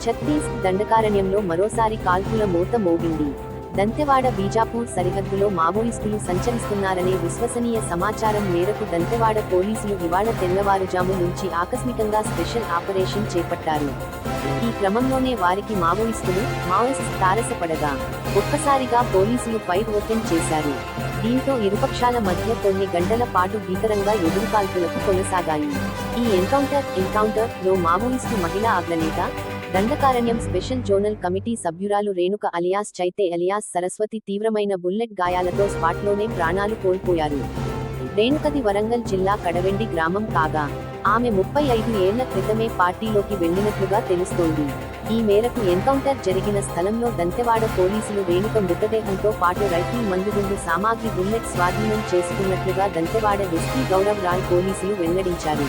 ఛత్తీస్ దండకారణ్యంలో మరోసారి కాల్పుల మోత మోగింది. దంతెవాడ బీజాపూర్ సరిహద్దులో మావోయిస్టులు సంచరిస్తున్నారనే విశ్వసనీయ సమాచారం మేరకు దంతెవాడ పోలీసులు ఇవాళ తెల్లవారుజాము నుంచి ఆకస్మికంగా స్పెషల్ ఆపరేషన్ చేపట్టారు. ఈ క్రమంలోనే వారికి మావోయిస్టులు తారసపడగా ఒక్కసారిగా పోలీసులు ఫైర్ ఓపెన్ చేశారు. దీంతో ఇరుపక్షాల మధ్య కొన్ని గంటల పాటు భీకరంగా ఎదురుకాల్పులకు కొనసాగాయి. ఈ ఎన్కౌంటర్ లో మావోయిస్టు మహిళా అగ్రనేత, దండకారణ్యం స్పెషల్ జోనల్ కమిటీ సభ్యురాలు రేణుక అలియాస్ చైతే అలియాస్ సరస్వతి తీవ్రమైన బుల్లెట్ గాయాలతో స్పాట్లోనే ప్రాణాలు కోల్పోయారు. రేణుకది వరంగల్ జిల్లా కడవెండి గ్రామం కాగా, ఆమె 35 ఏళ్ల క్రితమే పార్టీలోకి వెళ్లినట్లుగా తెలుస్తోంది. ఈ మేరకు ఎన్కౌంటర్ జరిగిన స్థలంలో దంతెవాడ పోలీసులు రేణుక మృతదేహంతో పాటు రైఫిల్, మందుగుండు సామాగ్రి, బుల్లెట్ స్వాధీనం చేసుకున్నట్లుగా దంతెవాడ ఎస్పీ గౌరవ్ రాయ్ పోలీసులు వెల్లడించారు.